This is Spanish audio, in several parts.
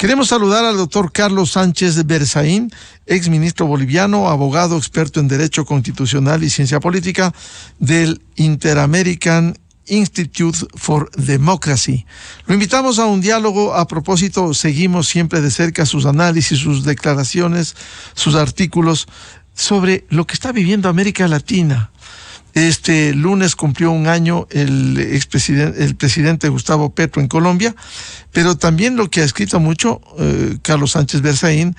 Queremos saludar al doctor Carlos Sánchez Berzaín, exministro boliviano, abogado experto en Derecho Constitucional y Ciencia Política del Inter-American Institute for Democracy. Lo invitamos a un diálogo. A propósito, seguimos siempre de cerca sus análisis, sus declaraciones, sus artículos sobre lo que está viviendo América Latina. Este lunes cumplió un año el presidente Gustavo Petro en Colombia, pero también lo que ha escrito mucho Carlos Sánchez Berzaín,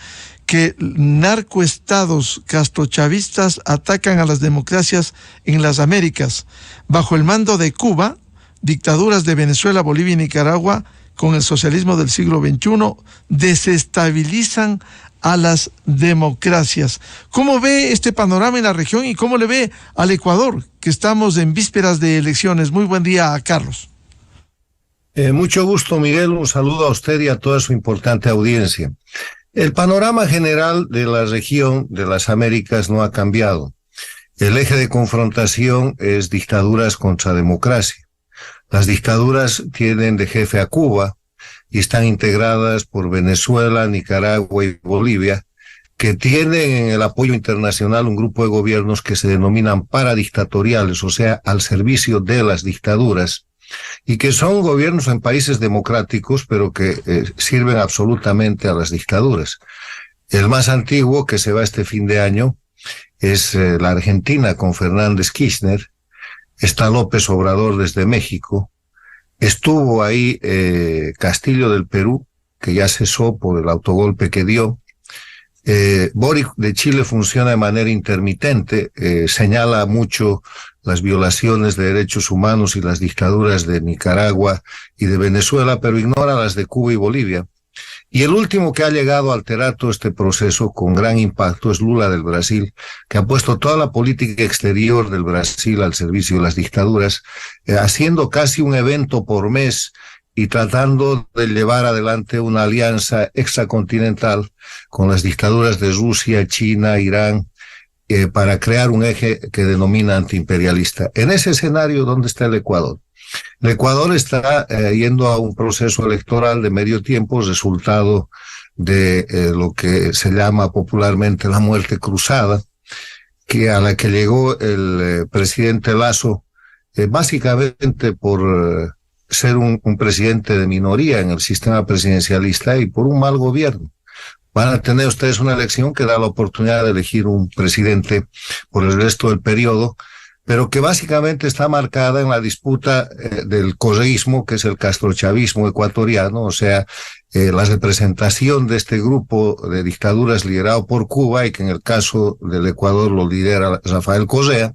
que narcoestados castrochavistas atacan a las democracias en las Américas. Bajo el mando de Cuba, dictaduras de Venezuela, Bolivia y Nicaragua, con el socialismo del siglo XXI, desestabilizan a las democracias. ¿Cómo ve este panorama en la región y cómo le ve al Ecuador, que estamos en vísperas de elecciones? Muy buen día, Carlos. Mucho gusto, Miguel. Un saludo a usted y a toda su importante audiencia. El panorama general de la región de las Américas no ha cambiado. El eje de confrontación es dictaduras contra democracia. Las dictaduras tienen de jefe a Cuba y están integradas por Venezuela, Nicaragua y Bolivia, que tienen en el apoyo internacional un grupo de gobiernos que se denominan paradictatoriales, o sea, al servicio de las dictaduras, y que son gobiernos en países democráticos, pero que sirven absolutamente a las dictaduras. El más antiguo, que se va este fin de año, es la Argentina con Fernández Kirchner. Está López Obrador desde México. Estuvo ahí Castillo del Perú, que ya cesó por el autogolpe que dio. Boric de Chile funciona de manera intermitente, señala mucho las violaciones de derechos humanos y las dictaduras de Nicaragua y de Venezuela, pero ignora las de Cuba y Bolivia. Y el último que ha llegado a alterar todo este proceso con gran impacto es Lula del Brasil, que ha puesto toda la política exterior del Brasil al servicio de las dictaduras, haciendo casi un evento por mes y tratando de llevar adelante una alianza extracontinental con las dictaduras de Rusia, China, Irán, para crear un eje que denomina antiimperialista. En ese escenario, ¿dónde está el Ecuador? El Ecuador está yendo a un proceso electoral de medio tiempo, resultado de lo que se llama popularmente la muerte cruzada, a la que llegó el presidente Lasso, básicamente por ser un presidente de minoría en el sistema presidencialista y por un mal gobierno. Van a tener ustedes una elección que da la oportunidad de elegir un presidente por el resto del periodo, pero que básicamente está marcada en la disputa del correísmo, que es el castrochavismo ecuatoriano, o sea, la representación de este grupo de dictaduras liderado por Cuba y que en el caso del Ecuador lo lidera Rafael Correa,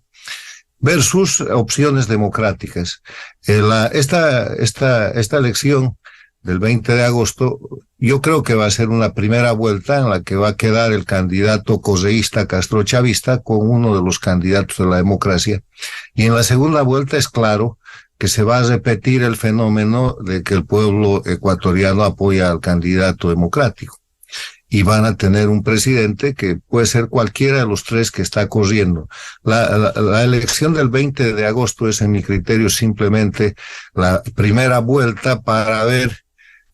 versus opciones democráticas. Esta elección del 20 de agosto, yo creo que va a ser una primera vuelta en la que va a quedar el candidato correísta castrochavista con uno de los candidatos de la democracia. Y en la segunda vuelta es claro que se va a repetir el fenómeno de que el pueblo ecuatoriano apoya al candidato democrático. Y van a tener un presidente que puede ser cualquiera de los tres que está corriendo. La elección del 20 de agosto es, en mi criterio, simplemente la primera vuelta para ver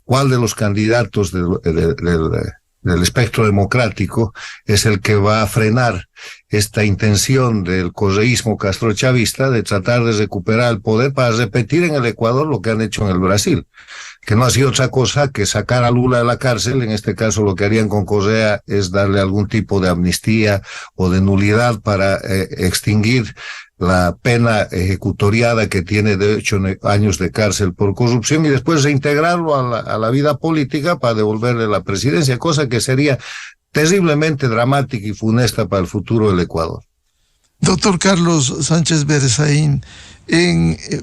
cuál de los candidatos del espectro democrático es el que va a frenar esta intención del correísmo castrochavista de tratar de recuperar el poder para repetir en el Ecuador lo que han hecho en el Brasil, que no ha sido otra cosa que sacar a Lula de la cárcel. En este caso lo que harían con Correa es darle algún tipo de amnistía o de nulidad para extinguir la pena ejecutoriada que tiene de 8 años de cárcel por corrupción y después reintegrarlo a la vida política para devolverle la presidencia, cosa que sería terriblemente dramática y funesta para el futuro del Ecuador. Doctor Carlos Sánchez Berzaín,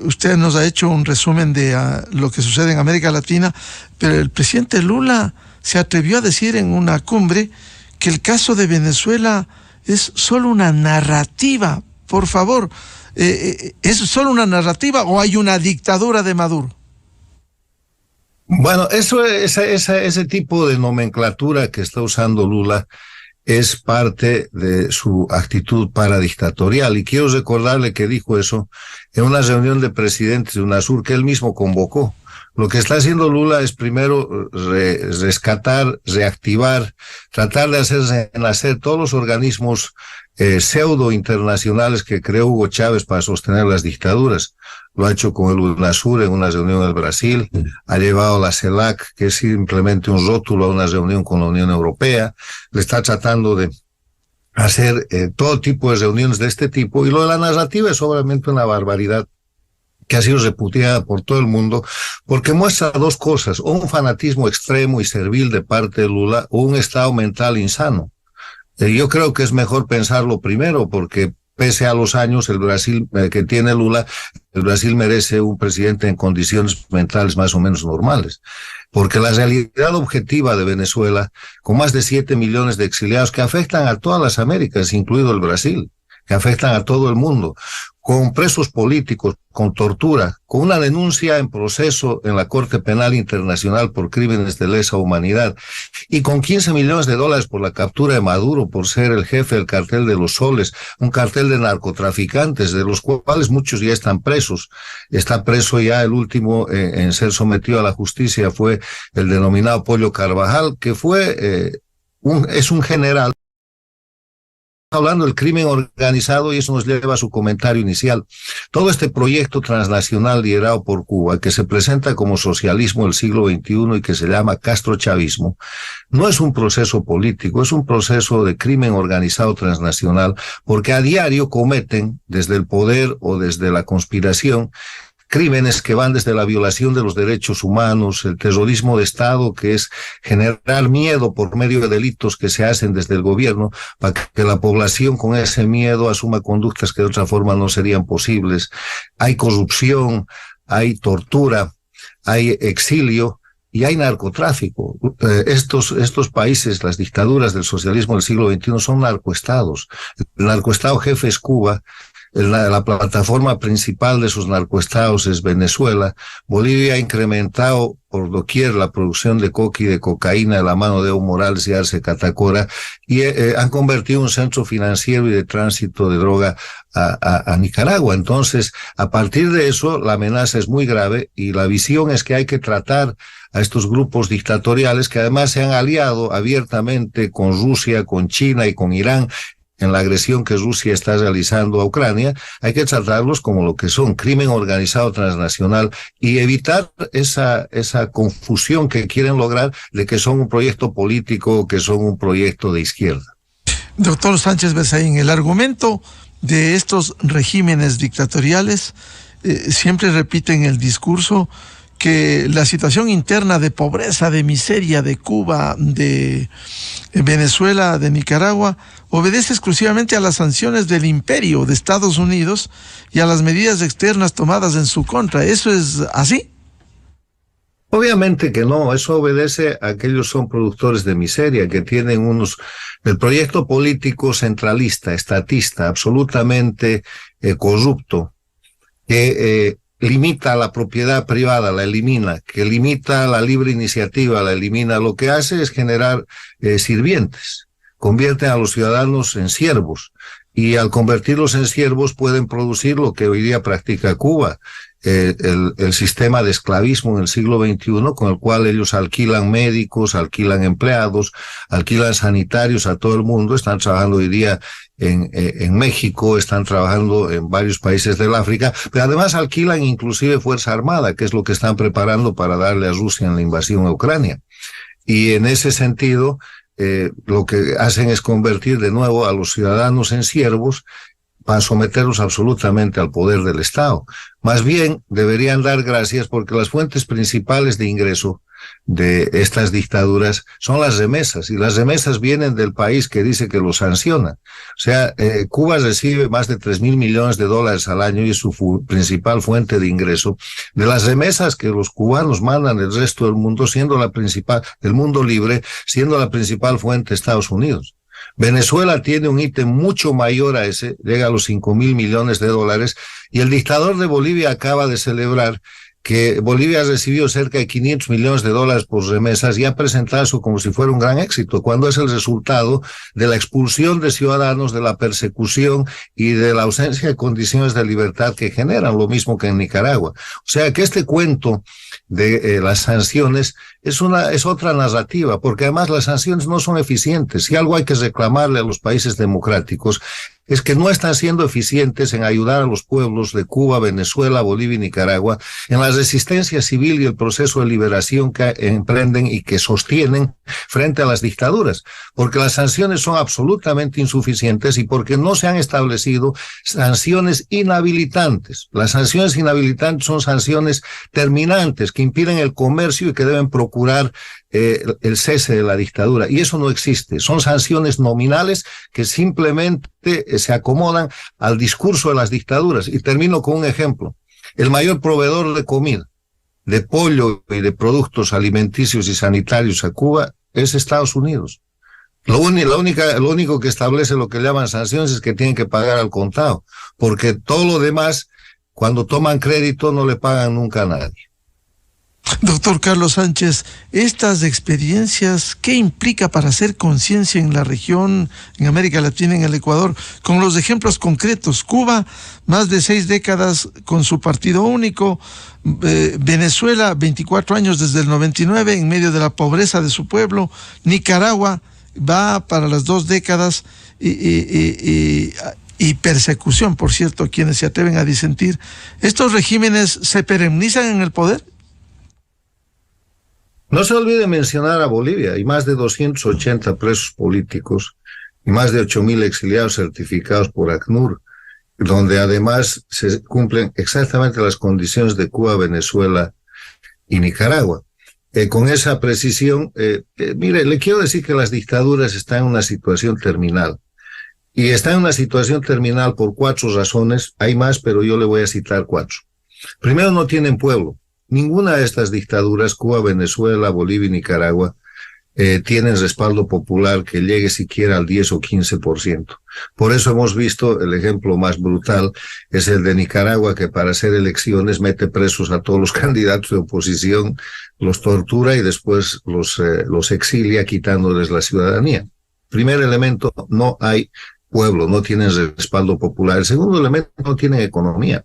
usted nos ha hecho un resumen de lo que sucede en América Latina, pero el presidente Lula se atrevió a decir en una cumbre que el caso de Venezuela es solo una narrativa. Por favor, ¿es solo una narrativa o hay una dictadura de Maduro? Bueno, ese tipo de nomenclatura que está usando Lula es parte de su actitud paradictatorial. Y quiero recordarle que dijo eso en una reunión de presidentes de UNASUR que él mismo convocó. Lo que está haciendo Lula es primero rescatar, reactivar, tratar de hacer nacer todos los organismos pseudo internacionales que creó Hugo Chávez para sostener las dictaduras. Lo ha hecho con el UNASUR en una reunión en Brasil, ha llevado la CELAC, que es simplemente un rótulo, a una reunión con la Unión Europea, le está tratando de hacer todo tipo de reuniones de este tipo, y lo de la narrativa es obviamente una barbaridad que ha sido repudiada por todo el mundo, porque muestra dos cosas: o un fanatismo extremo y servil de parte de Lula, o un estado mental insano. Yo creo que es mejor pensarlo primero, porque pese a los años, el Brasil que tiene Lula, el Brasil merece un presidente en condiciones mentales más o menos normales. Porque la realidad objetiva de Venezuela, con más de 7 millones de exiliados que afectan a todas las Américas, incluido el Brasil, que afectan a todo el mundo, con presos políticos, con tortura, con una denuncia en proceso en la Corte Penal Internacional por crímenes de lesa humanidad, y con 15 millones de dólares por la captura de Maduro, por ser el jefe del cartel de los soles, un cartel de narcotraficantes, de los cuales muchos ya están presos. Está preso ya el último en ser sometido a la justicia, fue el denominado Pollo Carvajal, que es un general hablando del crimen organizado, y eso nos lleva a su comentario inicial. Todo este proyecto transnacional liderado por Cuba, que se presenta como socialismo del siglo XXI y que se llama castrochavismo, no es un proceso político, es un proceso de crimen organizado transnacional, porque a diario cometen, desde el poder o desde la conspiración, crímenes que van desde la violación de los derechos humanos, el terrorismo de Estado, que es generar miedo por medio de delitos que se hacen desde el gobierno, para que la población con ese miedo asuma conductas que de otra forma no serían posibles. Hay corrupción, hay tortura, hay exilio y hay narcotráfico. Estos países, las dictaduras del socialismo del siglo XXI, son narcoestados. El narcoestado jefe es Cuba. La plataforma principal de sus narcoestados es Venezuela. Bolivia ha incrementado por doquier la producción de coca y de cocaína de la mano de Evo Morales y Arce Catacora, y han convertido un centro financiero y de tránsito de droga a Nicaragua. Entonces, a partir de eso, la amenaza es muy grave, y la visión es que hay que tratar a estos grupos dictatoriales, que además se han aliado abiertamente con Rusia, con China y con Irán, en la agresión que Rusia está realizando a Ucrania. Hay que tratarlos como lo que son: crimen organizado transnacional, y evitar esa confusión que quieren lograr de que son un proyecto político, que son un proyecto de izquierda. Doctor Sánchez Berzaín, el argumento de estos regímenes dictatoriales siempre repiten el discurso que la situación interna de pobreza, de miseria de Cuba, de Venezuela, de Nicaragua, obedece exclusivamente a las sanciones del imperio de Estados Unidos y a las medidas externas tomadas en su contra. ¿Eso es así? Obviamente que no, eso obedece a que ellos son productores de miseria, que tienen el proyecto político centralista, estatista, absolutamente corrupto, que limita la propiedad privada, la elimina, que limita la libre iniciativa, la elimina. Lo que hace es generar sirvientes, convierten a los ciudadanos en siervos, y al convertirlos en siervos pueden producir lo que hoy día practica Cuba, el sistema de esclavismo en el siglo XXI, con el cual ellos alquilan médicos, alquilan empleados, alquilan sanitarios a todo el mundo. Están trabajando hoy día en México, están trabajando en varios países del África, pero además alquilan inclusive Fuerza Armada, que es lo que están preparando para darle a Rusia en la invasión a Ucrania. Y en ese sentido, lo que hacen es convertir de nuevo a los ciudadanos en siervos, para someterlos absolutamente al poder del Estado. Más bien deberían dar gracias, porque las fuentes principales de ingreso de estas dictaduras son las remesas, y las remesas vienen del país que dice que los sanciona. O sea, Cuba recibe más de 3.000 millones de dólares al año, y es su principal fuente de ingreso de las remesas que los cubanos mandan del resto del mundo, siendo la principal, del mundo libre, siendo la principal fuente Estados Unidos. Venezuela tiene un ítem mucho mayor a ese, llega a los 5.000 millones de dólares, y el dictador de Bolivia acaba de celebrar que Bolivia ha recibido cerca de 500 millones de dólares por remesas y ha presentado eso como si fuera un gran éxito, cuando es el resultado de la expulsión de ciudadanos, de la persecución y de la ausencia de condiciones de libertad que generan, lo mismo que en Nicaragua. O sea que este cuento de las sanciones es otra narrativa, porque además las sanciones no son eficientes. Si algo hay que reclamarle a los países democráticos es que no están siendo eficientes en ayudar a los pueblos de Cuba, Venezuela, Bolivia y Nicaragua en la resistencia civil y el proceso de liberación que emprenden y que sostienen frente a las dictaduras, porque las sanciones son absolutamente insuficientes y porque no se han establecido sanciones inhabilitantes. Las sanciones inhabilitantes son sanciones terminantes que impiden el comercio y que deben procurar el cese de la dictadura, y eso no existe. Son sanciones nominales que simplemente se acomodan al discurso de las dictaduras. Y termino con un ejemplo. El mayor proveedor de comida, de pollo y de productos alimenticios y sanitarios a Cuba es Estados Unidos. Lo único que establece lo que llaman sanciones es que tienen que pagar al contado, porque todo lo demás, cuando toman crédito, no le pagan nunca a nadie. Doctor Carlos Sánchez, estas experiencias, ¿qué implica para hacer conciencia en la región, en América Latina, en el Ecuador? Con los ejemplos concretos, Cuba, más de 6 décadas con su partido único, Venezuela, 24 años desde el 99, en medio de la pobreza de su pueblo, Nicaragua va para las 2 décadas y persecución, por cierto, quienes se atreven a disentir. ¿Estos regímenes se perennizan en el poder? No se olvide mencionar a Bolivia. Hay más de 280 presos políticos y más de 8.000 exiliados certificados por ACNUR, donde además se cumplen exactamente las condiciones de Cuba, Venezuela y Nicaragua. Con esa precisión, mire, le quiero decir que las dictaduras están en una situación terminal. Y están en una situación terminal por 4 razones. Hay más, pero yo le voy a citar 4. Primero, no tienen pueblo. Ninguna de estas dictaduras, Cuba, Venezuela, Bolivia y Nicaragua, tienen respaldo popular que llegue siquiera al 10 o 15%. Por eso hemos visto el ejemplo más brutal, es el de Nicaragua, que para hacer elecciones mete presos a todos los candidatos de oposición, los tortura y después los exilia quitándoles la ciudadanía. Primer elemento, no hay pueblo, no tienen respaldo popular. El segundo elemento, no tienen economía.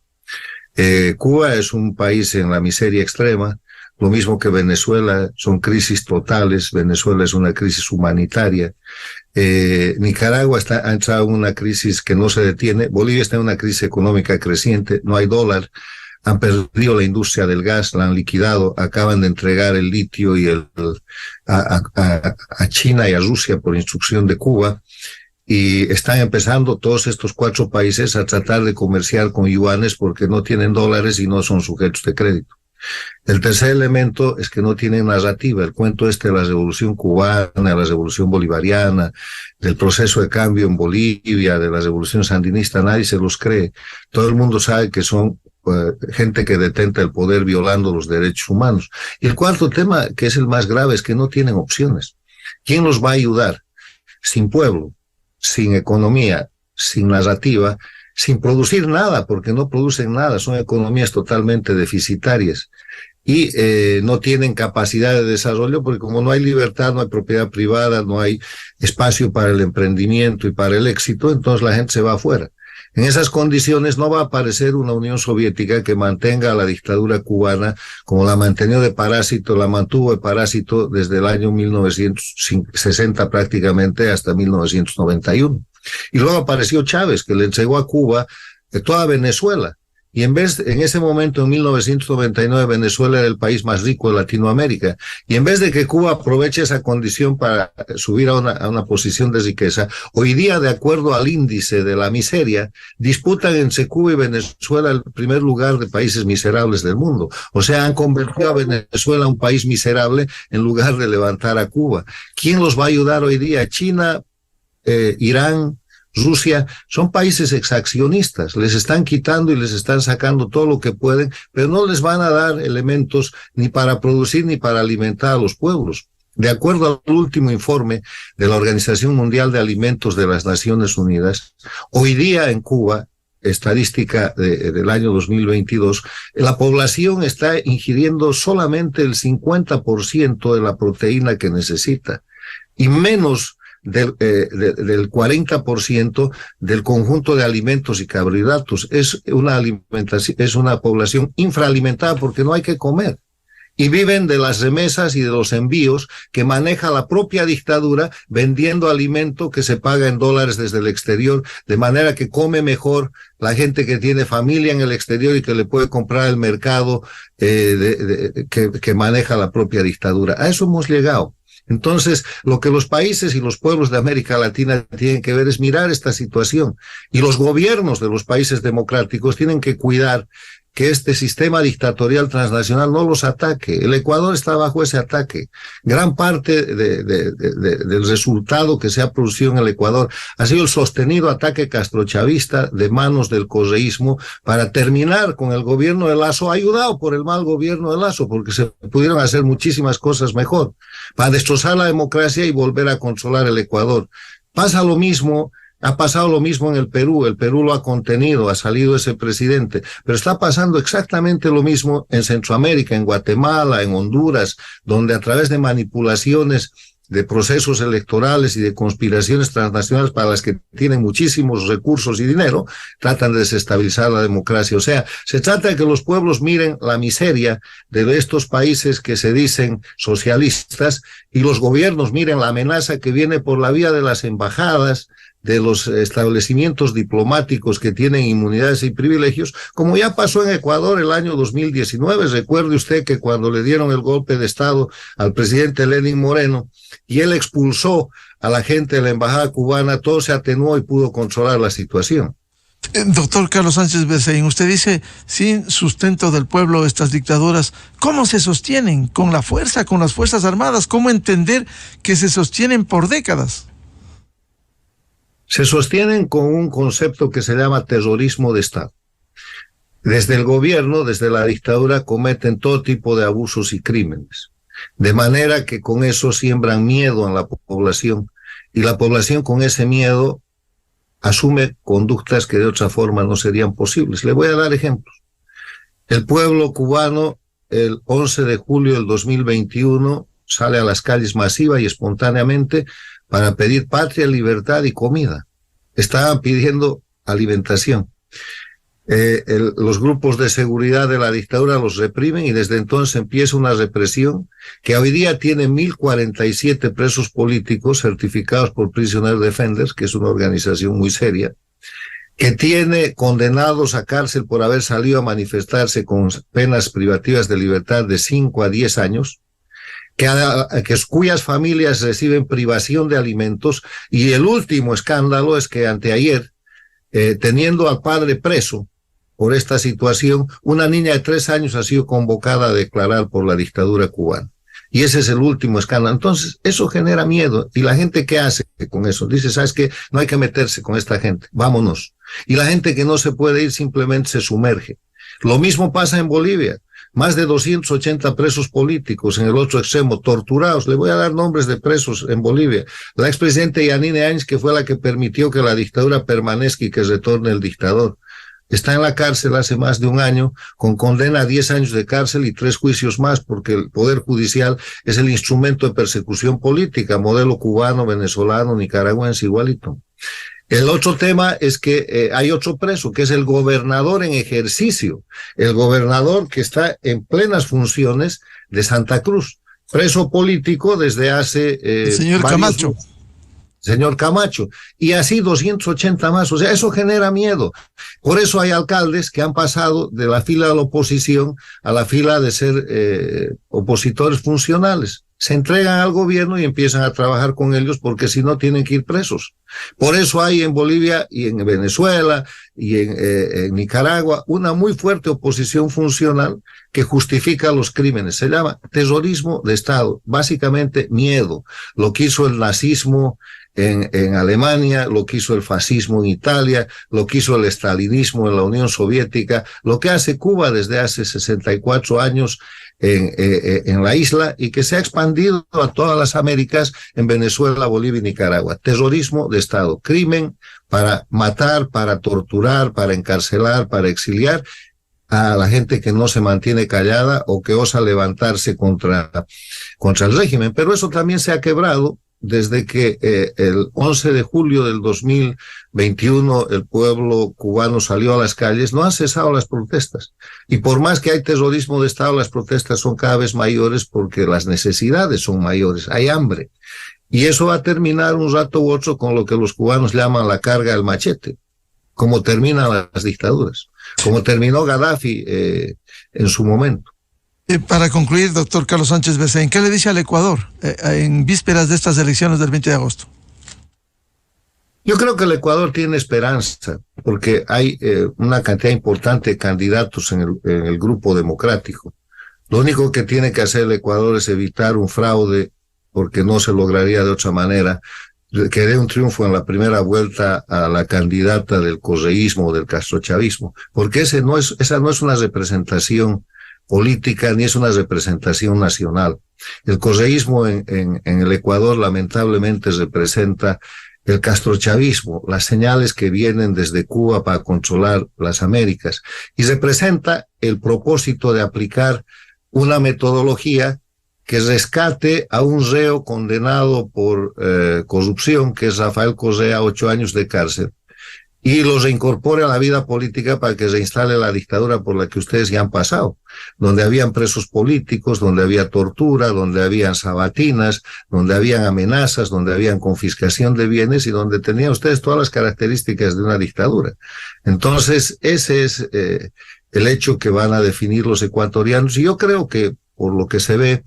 Cuba es un país en la miseria extrema, lo mismo que Venezuela, son crisis totales. Venezuela es una crisis humanitaria. Nicaragua ha entrado en una crisis que no se detiene. Bolivia está en una crisis económica creciente, no hay dólar. Han perdido la industria del gas, la han liquidado, acaban de entregar el litio y a China y a Rusia por instrucción de Cuba. Y están empezando todos estos 4 países a tratar de comerciar con yuanes porque no tienen dólares y no son sujetos de crédito. El tercer elemento es que no tienen narrativa. El cuento de la revolución cubana, la revolución bolivariana, del proceso de cambio en Bolivia, de la revolución sandinista, nadie se los cree. Todo el mundo sabe que son gente que detenta el poder violando los derechos humanos. Y el cuarto tema, que es el más grave, es que no tienen opciones. ¿Quién los va a ayudar? Sin pueblo, sin economía, sin narrativa, sin producir nada, porque no producen nada, son economías totalmente deficitarias y no tienen capacidad de desarrollo, porque como no hay libertad, no hay propiedad privada, no hay espacio para el emprendimiento y para el éxito, entonces la gente se va afuera. En esas condiciones no va a aparecer una Unión Soviética que mantenga a la dictadura cubana como la mantuvo de parásito desde el año 1960 prácticamente hasta 1991. Y luego apareció Chávez, que le entregó a Cuba toda Venezuela. Y en ese momento, en 1999, Venezuela era el país más rico de Latinoamérica. Y en vez de que Cuba aproveche esa condición para subir a una posición de riqueza, hoy día, de acuerdo al índice de la miseria, disputan entre Cuba y Venezuela el primer lugar de países miserables del mundo. O sea, han convertido a Venezuela en un país miserable en lugar de levantar a Cuba. ¿Quién los va a ayudar hoy día? China, Irán, Rusia, son países exaccionistas, les están quitando y les están sacando todo lo que pueden, pero no les van a dar elementos ni para producir ni para alimentar a los pueblos. De acuerdo al último informe de la Organización Mundial de Alimentos de las Naciones Unidas, hoy día en Cuba estadística del año 2022, la población está ingiriendo solamente el 50% de la proteína que necesita y menos del 40% del conjunto de alimentos y carbohidratos. Es una población infraalimentada porque no hay que comer. Y viven de las remesas y de los envíos que maneja la propia dictadura vendiendo alimento que se paga en dólares desde el exterior, de manera que come mejor la gente que tiene familia en el exterior y que le puede comprar el mercado que maneja la propia dictadura. A eso hemos llegado. Entonces, lo que los países y los pueblos de América Latina tienen que ver es mirar esta situación. Y los gobiernos de los países democráticos tienen que cuidar que este sistema dictatorial transnacional no los ataque. El Ecuador está bajo ese ataque. Gran parte del resultado que se ha producido en el Ecuador ha sido el sostenido ataque castrochavista de manos del correísmo para terminar con el gobierno de Lasso, ayudado por el mal gobierno de Lasso, porque se pudieron hacer muchísimas cosas mejor, para destrozar la democracia y volver a controlar el Ecuador. Pasa lo mismo. Ha pasado lo mismo en el Perú lo ha contenido, ha salido ese presidente, pero está pasando exactamente lo mismo en Centroamérica, en Guatemala, en Honduras, donde a través de manipulaciones de procesos electorales y de conspiraciones transnacionales para las que tienen muchísimos recursos y dinero, tratan de desestabilizar la democracia. O sea, se trata de que los pueblos miren la miseria de estos países que se dicen socialistas y los gobiernos miren la amenaza que viene por la vía de las embajadas, de los establecimientos diplomáticos que tienen inmunidades y privilegios, como ya pasó en Ecuador el año 2019. Recuerde usted que cuando le dieron el golpe de Estado al presidente Lenín Moreno y él expulsó a la gente de la embajada cubana, todo se atenuó y pudo controlar la situación. Doctor Carlos Sánchez Berzaín, usted dice, sin sustento del pueblo, estas dictaduras, ¿cómo se sostienen? ¿Con la fuerza, con las Fuerzas Armadas? ¿Cómo entender que se sostienen por décadas? Se sostienen con un concepto que se llama terrorismo de Estado. Desde el gobierno, desde la dictadura, cometen todo tipo de abusos y crímenes, de manera que con eso siembran miedo en la población, y la población con ese miedo asume conductas que de otra forma no serían posibles. Le voy a dar ejemplos. El pueblo cubano, el 11 de julio del 2021, sale a las calles masiva y espontáneamente para pedir patria, libertad y comida. Estaban pidiendo alimentación. Los grupos de seguridad de la dictadura los reprimen y desde entonces empieza una represión que hoy día tiene 1.047 presos políticos certificados por Prisoner Defenders, que es una organización muy seria, que tiene condenados a cárcel por haber salido a manifestarse con penas privativas de libertad de 5 a 10 años, cuyas familias reciben privación de alimentos, y el último escándalo es que anteayer, teniendo al padre preso por esta situación, una niña de 3 años ha sido convocada a declarar por la dictadura cubana. Y ese es el último escándalo. Entonces, eso genera miedo. ¿Y la gente qué hace con eso? Dice, ¿sabes qué? No hay que meterse con esta gente, vámonos. Y la gente que no se puede ir simplemente se sumerge. Lo mismo pasa en Bolivia. Más de 280 presos políticos en el otro extremo, torturados. Le voy a dar nombres de presos en Bolivia. La expresidenta Yanine Áñez, que fue la que permitió que la dictadura permanezca y que retorne el dictador, está en la cárcel hace más de un año, con condena a 10 años de cárcel y 3 juicios más, porque el Poder Judicial es el instrumento de persecución política, modelo cubano, venezolano, nicaragüense, igualito. El otro tema es que hay otro preso, que es el gobernador en ejercicio, el gobernador que está en plenas funciones de Santa Cruz, preso político desde hace... el señor Camacho. Señor Camacho, y así 280 más. O sea, eso genera miedo. Por eso hay alcaldes que han pasado de la fila de la oposición a la fila de ser opositores funcionales. Se entregan al gobierno y empiezan a trabajar con ellos, porque si no tienen que ir presos. Por eso hay en Bolivia y en Venezuela y en Nicaragua una muy fuerte oposición funcional que justifica los crímenes. Se llama terrorismo de Estado, básicamente miedo. Lo que hizo el nazismo en Alemania, lo que hizo el fascismo en Italia, lo que hizo el estalinismo en la Unión Soviética, lo que hace Cuba desde hace 64 años en la isla, y que se ha expandido a todas las Américas, en Venezuela, Bolivia y Nicaragua. Terrorismo de Estado, crimen para matar, para torturar, para encarcelar, para exiliar a la gente que no se mantiene callada o que osa levantarse contra el régimen. Pero eso también se ha quebrado desde que el 11 de julio del 2021 el pueblo cubano salió a las calles. No han cesado las protestas. Y por más que hay terrorismo de Estado, las protestas son cada vez mayores porque las necesidades son mayores. Hay hambre. Y eso va a terminar un rato u otro con lo que los cubanos llaman la carga del machete, como terminan las dictaduras, como terminó Gaddafi en su momento. Para concluir, doctor Carlos Sánchez Berzaín, ¿qué le dice al Ecuador en vísperas de estas elecciones del 20 de agosto? Yo creo que el Ecuador tiene esperanza, porque hay una cantidad importante de candidatos en el grupo democrático. Lo único que tiene que hacer el Ecuador es evitar un fraude, porque no se lograría de otra manera, que dé un triunfo en la primera vuelta a la candidata del correísmo o del castrochavismo, porque esa no es una representación política ni es una representación nacional. El correísmo en el Ecuador lamentablemente representa el castrochavismo, las señales que vienen desde Cuba para controlar las Américas, y representa el propósito de aplicar una metodología que rescate a un reo condenado por corrupción, que es Rafael Correa, 8 años de cárcel, y lo reincorpore a la vida política para que se instale la dictadura por la que ustedes ya han pasado, donde habían presos políticos, donde había tortura, donde habían sabatinas, donde habían amenazas, donde habían confiscación de bienes y donde tenían ustedes todas las características de una dictadura. Entonces, ese es el hecho que van a definir los ecuatorianos, y yo creo que, por lo que se ve,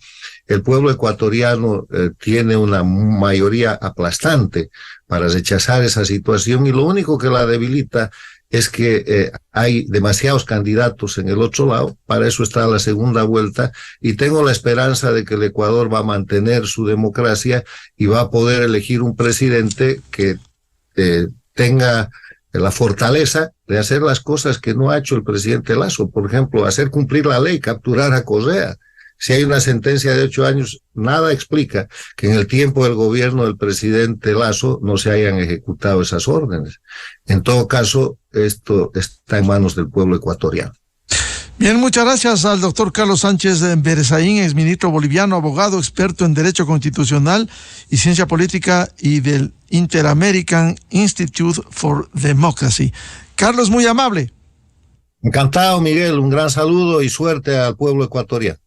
el pueblo ecuatoriano tiene una mayoría aplastante para rechazar esa situación, y lo único que la debilita es que hay demasiados candidatos en el otro lado. Para eso está la segunda vuelta, y tengo la esperanza de que el Ecuador va a mantener su democracia y va a poder elegir un presidente que tenga la fortaleza de hacer las cosas que no ha hecho el presidente Lasso. Por ejemplo, hacer cumplir la ley, capturar a Correa. Si hay una sentencia de 8 años, nada explica que en el tiempo del gobierno del presidente Lasso no se hayan ejecutado esas órdenes. En todo caso, esto está en manos del pueblo ecuatoriano. Bien, muchas gracias al doctor Carlos Sánchez Berzaín, exministro boliviano, abogado, experto en Derecho Constitucional y Ciencia Política y del Inter-American Institute for Democracy. Carlos, muy amable. Encantado, Miguel. Un gran saludo y suerte al pueblo ecuatoriano.